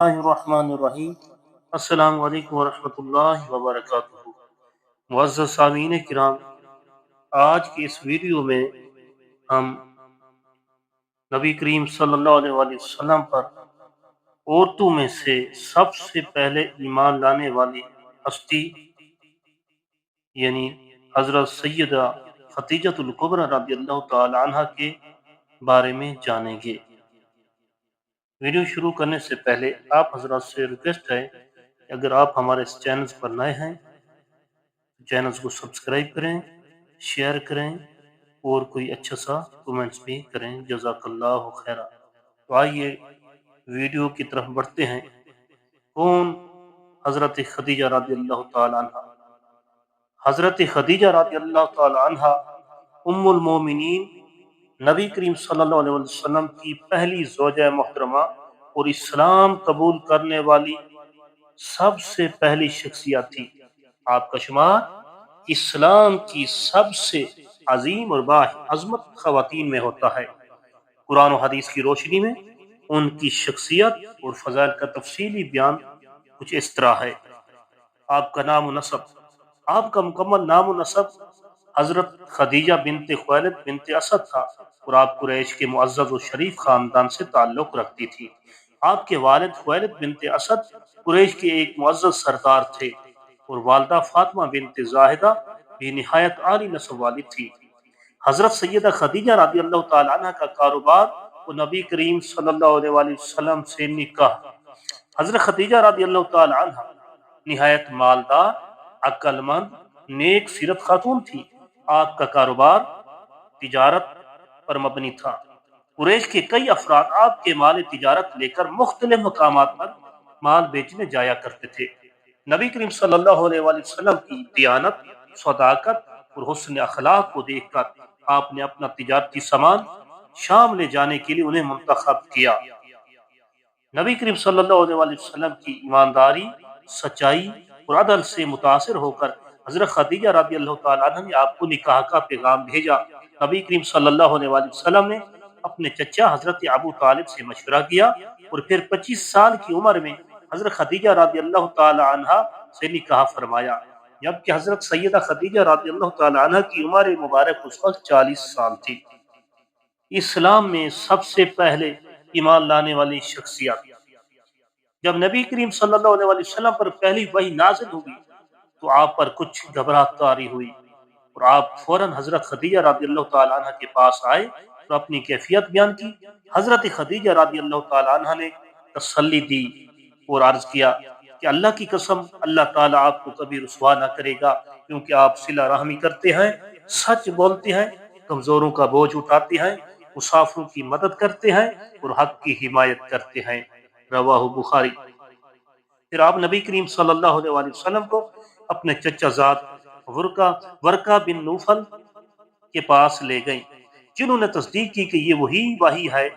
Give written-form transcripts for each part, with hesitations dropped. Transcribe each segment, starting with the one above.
الرحمن الرحیم السلام علیکم ورحمۃ اللہ وبرکاتہ۔ معزز سامعین کرام، آج کی اس ویڈیو میں ہم نبی کریم صلی اللہ علیہ وآلہ وسلم پر عورتوں میں سے سب سے پہلے ایمان لانے والی ہستی یعنی حضرت سیدہ خدیجۃ الکبریٰ رضی اللہ تعالی عنہ کے بارے میں جانیں گے۔ ویڈیو شروع کرنے سے پہلے آپ حضرات سے ریکویسٹ ہے کہ اگر آپ ہمارے اس چینل پر نئے ہیں تو چینل کو سبسکرائب کریں، شیئر کریں اور کوئی اچھا سا کومنٹس بھی کریں۔ جزاک اللہ خیرہ۔ تو آئیے ویڈیو کی طرف بڑھتے ہیں۔ کون حضرت خدیجہ رضی اللہ تعالی عنہ؟ حضرت خدیجہ رضی اللہ تعالی عنہ ام المومنین، نبی کریم صلی اللہ علیہ وسلم کی پہلی زوجہ محترمہ اور اسلام قبول کرنے والی سب سے پہلی شخصیت تھی۔ آپ کا شمار اسلام کی سب سے عظیم اور باعظمت خواتین میں ہوتا ہے۔ قرآن و حدیث کی روشنی میں ان کی شخصیت اور فضائل کا تفصیلی بیان کچھ اس طرح ہے۔ آپ کا نام و نسب۔ آپ کا مکمل نام و نسب حضرت خدیجہ بنت خویلد بنت اسد تھا اور آپ قریش کے معزز و شریف خاندان سے تعلق رکھتی تھی۔ آپ کے والد خویلد بنت اسد قریش کے ایک معزز سردار تھے اور والدہ فاطمہ بنت زاہدہ بھی نہایت عالی نسب والی تھی۔ حضرت سیدہ خدیجہ رضی اللہ تعالی عنہ کا کاروبار اور نبی کریم صلی اللہ علیہ وآلہ وسلم سے نکاح۔ حضرت خدیجہ رضی اللہ تعالی عنہ نہایت مالدار، عقل مند، نیک سیرت خاتون تھی۔ آپ کا کاروبار تجارت پر مبنی تھا۔ قریش کے کئی افراد آپ کے مال تجارت لے کر مختلف مقامات پر مال بیچنے جایا کرتے تھے۔ نبی کریم صلی اللہ علیہ وآلہ وسلم کی دیانت، صداقت اور حسن اخلاق کو دیکھ کر آپ نے اپنا تجارتی سامان شام لے جانے کے لیے انہیں منتخب کیا۔ نبی کریم صلی اللہ علیہ وآلہ وسلم کی ایمانداری، سچائی اور عدل سے متاثر ہو کر حضرت خدیجہ رضی اللہ تعالی عنہ نے آپ کو نکاح کا پیغام بھیجا۔ نبی کریم صلی اللہ علیہ وآلہ وسلم نے اپنے چچا حضرت ابو طالب سے مشورہ کیا اور پھر 25 سال کی عمر میں حضرت خدیجہ رضی اللہ تعالی عنہ سے نکاح فرمایا، جبکہ حضرت سیدہ خدیجہ رضی اللہ تعالی عنہ کی عمر مبارک اس وقت 40 سال تھی۔ اسلام میں سب سے پہلے ایمان لانے والی شخصیت۔ جب نبی کریم صلی اللہ علیہ وآلہ وسلم پر پہلی وحی نازل ہوئی تو آپ پر کچھ گھبراہٹ طاری ہوئی اور آپ فوراً حضرت خدیجہ رضی اللہ تعالی عنہ کے پاس آئے اور اپنی کیفیت بیان کی۔ حضرت خدیجہ رضی اللہ تعالی عنہ نے تسلی دی اور عرض کیا کہ اللہ کی قسم، اللہ تعالیٰ آپ کو کبھی رسوا نہ کرے گا، کیونکہ آپ صلہ رحمی کرتے ہیں، سچ بولتے ہیں، کمزوروں کا بوجھ اٹھاتے ہیں، مسافروں کی مدد کرتے ہیں اور حق کی حمایت کرتے ہیں۔ رواہ بخاری۔ پھر آپ نبی کریم صلی اللہ علیہ وآلہ وسلم کو اپنے چچا زاد ورقہ بن نوفل کے پاس لے گئیں، جنہوں نے تصدیق کی کہ یہ وہی وحی ہے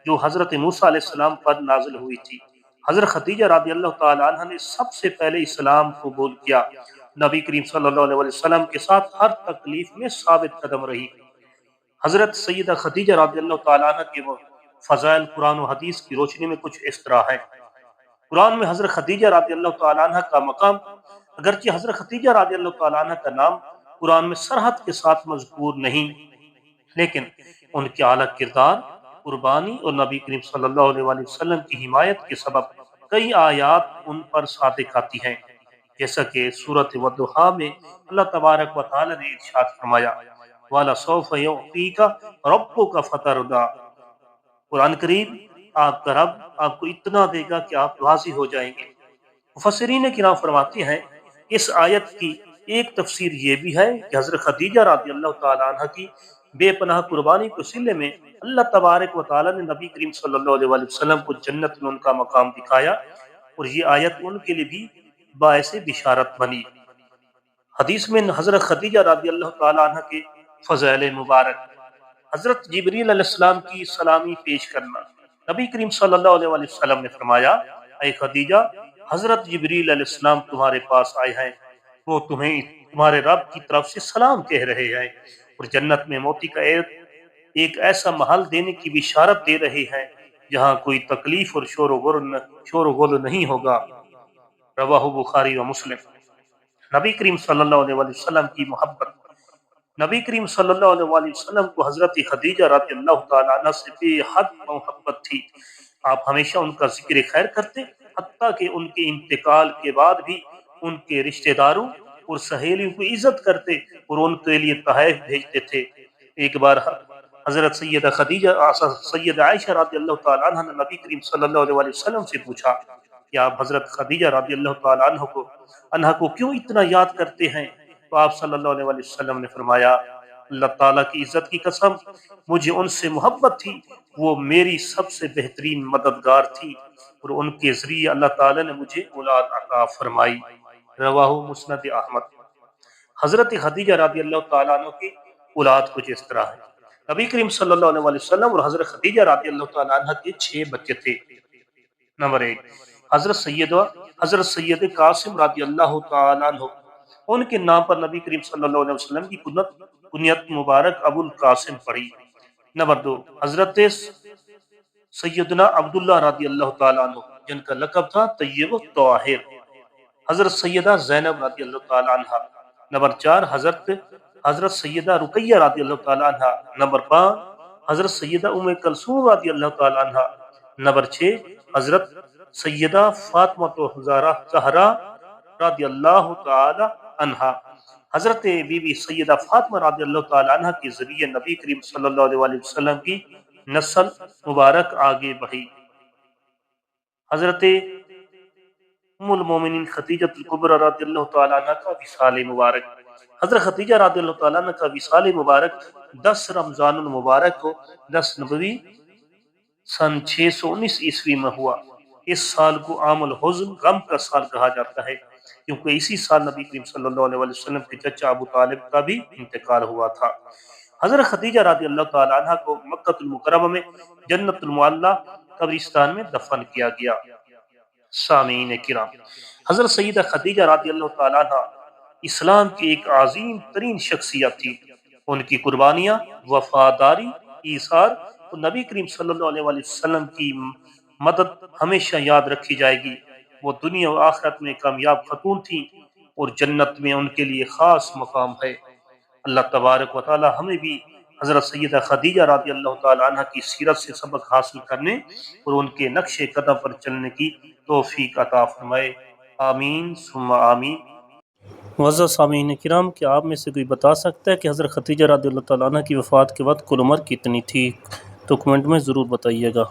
جو حضرت موسیٰ علیہ السلام پر نازل ہوئی تھی۔ حضرت خدیجہ رضی اللہ تعالی عنہ نے سب سے پہلے اسلام قبول کیا۔ نبی کریم صلی اللہ علیہ وسلم کے ساتھ ہر تکلیف میں ثابت قدم رہی۔ حضرت سیدہ خدیجہ رضی اللہ تعالی عنہ کے فضائل قرآن و حدیث کی روشنی میں کچھ اس طرح ہے۔ قرآن میں حضرت خدیجہ رضی اللہ تعالی عنہ کا مقام، اگرچہ حضرت خدیجہ رضی اللہ تعالی عنہ کا نام قرآن میں صراحت کے ساتھ مذکور نہیں، لیکن ان کے اعلیٰ کردار، قربانی اور نبی کریم صلی اللہ علیہ وآلہ وسلم کی حمایت کے سبب کئی آیات ان پر صادق آتی ہیں، جیسا کہ سورۃ والضحیٰ میں اللہ تبارک و تعالی نے ارشاد فرمایا وَلَسَوْفَ يُعْطِيكَ رَبُّكَ فَتَرْضَىٰ۔ قرآن کریم، آپ کا رب آپ کو اتنا دے گا کہ آپ راضی ہو جائیں گے۔ مفسرین کرام فرماتے ہیں اس آیت کی ایک تفسیر یہ بھی ہے کہ حضرت خدیجہ رضی اللہ تعالی عنہ کی بے پناہ قربانی کے صلے میں اللہ تبارک و تعالی نے نبی کریم صلی اللہ علیہ وآلہ وسلم کو جنت میں ان کا مقام دکھایا، اور یہ آیت ان کے لیے بھی باعث بشارت بنی۔ حدیث میں حضرت خدیجہ رضی اللہ تعالی عنہ کے فضائل مبارک۔ حضرت جبریل علیہ السلام کی سلامی پیش کرنا۔ نبی کریم صلی اللہ علیہ وآلہ وسلم نے فرمایا، اے خدیجہ، حضرت جبریل علیہ السلام تمہارے پاس آئے ہیں، وہ تمہیں تمہارے رب کی طرف سے سلام کہہ رہے ہیں اور جنت میں موتی کا ایک ایسا محل دینے کی بشارت دے رہے ہیں جہاں کوئی تکلیف اور شور و غل نہیں ہوگا۔ رواہ بخاری و مسلم۔ نبی کریم صلی اللہ علیہ وسلم کی محبت۔ نبی کریم صلی اللہ علیہ وسلم کو حضرت خدیجہ رضی اللہ تعالیٰ عنہ سے بے حد محبت تھی۔ آپ ہمیشہ ان کا ذکر خیر کرتے، حتیٰ کہ ان کے انتقال کے بعد بھی ان کے رشتہ داروں اور سہیلیوں کو عزت کرتے اور ان کے لیے تحائف بھیجتے تھے۔ ایک بار حضرت سیدہ عائشہ رضی اللہ تعالیٰ عنہ نے نبی کریم صلی اللہ علیہ وسلم سے پوچھا کہ آپ حضرت خدیجہ رضی اللہ تعالیٰ عنہ کو کیوں اتنا یاد کرتے ہیں؟ تو آپ صلی اللہ علیہ وسلم نے فرمایا، اللہ تعالیٰ کی عزت کی قسم، مجھے ان سے محبت تھی، وہ میری سب سے بہترین مددگار تھی اور ان کے ذریعے اللہ تعالیٰ نے مجھے اولاد عطا فرمائی۔ رواہ مسند احمد۔ حضرت خدیجہ رضی اللہ تعالیٰ عنہ کی اولاد کچھ اس طرح ہے۔ نبی کریم صلی اللہ علیہ وسلم اور حضرت خدیجہ رضی اللہ تعالیٰ عنہ کے 6 بچے تھے۔ نمبر 1، حضرت سید قاسم رضی اللہ تعالیٰ عنہ، ان کے نام پر نبی کریم صلی اللہ علیہ وسلم کی کنیت مبارک ابو القاسم پڑی۔ نمبر 2، حضرت سیدنا عبداللہ رضی اللہ تعالیٰ عنہ، جن کا لقب تھا طیب الطاہر۔ حضرت سیدہ زینب رضی اللہ تعالیٰ عنہ۔ نمبر 4، حضرت سیدہ رقیہ رضی اللہ تعالیٰ عنہ۔ نمبر 5، حضرت سیدہ ام کلثوم رضی اللہ تعالیٰ عنہ۔ نمبر 6، حضرت سیدہ فاطمہ زہرا رضی اللہ تعالیٰ عنہ۔ حضرت بی بی سیدہ فاطمہ رضی اللہ تعالیٰ عنہ کے ذریعے نبی کریم صلی اللہ علیہ وسلم کی نسل مبارک آگے بڑھی۔ حضرت ام المومنین خدیجہ الکبریٰ رضی اللہ تعالیٰ عنہ کا وصال مبارک۔ حضرت خدیجہ رضی اللہ تعالیٰ عنہ کا وصال مبارک 10 رمضان المبارک کو 10 نبوی سن 619 عیسوی میں ہوا۔ اس سال کو عام الحزن، غم کا سال کہا جاتا ہے، کیونکہ اسی سال نبی کریم صلی اللہ علیہ وسلم کے چچا ابو طالب کا بھی انتقال ہوا تھا۔ حضرت خدیجہ رضی اللہ تعالیٰ عنہ کو مکہ المکرمہ میں جنت المعلیٰ قبرستان میں دفن کیا گیا۔ سامعین کرام، حضرت سیدہ خدیجہ رضی اللہ تعالیٰ عنہ اسلام کی ایک عظیم ترین شخصیت تھی۔ ان کی قربانیاں، وفاداری، ایثار اور نبی کریم صلی اللہ علیہ وسلم کی مدد ہمیشہ یاد رکھی جائے گی۔ وہ دنیا و آخرت میں کامیاب خاتون تھیں اور جنت میں ان کے لیے خاص مقام ہے۔ اللہ تبارک و تعالی ہمیں بھی حضرت سیدہ خدیجہ رضی اللہ تعالی عنہ کی سیرت سے سبق حاصل کرنے اور ان کے نقش قدم پر چلنے کی توفیق عطا فرمائے۔ آمین ثم آمین۔ معزز سامعین کرام، کیا آپ میں سے کوئی بتا سکتا ہے کہ حضرت خدیجہ رضی اللہ تعالیٰ عنہ کی وفات کے وقت کل عمر کتنی تھی؟ تو کمنٹ میں ضرور بتائیے گا۔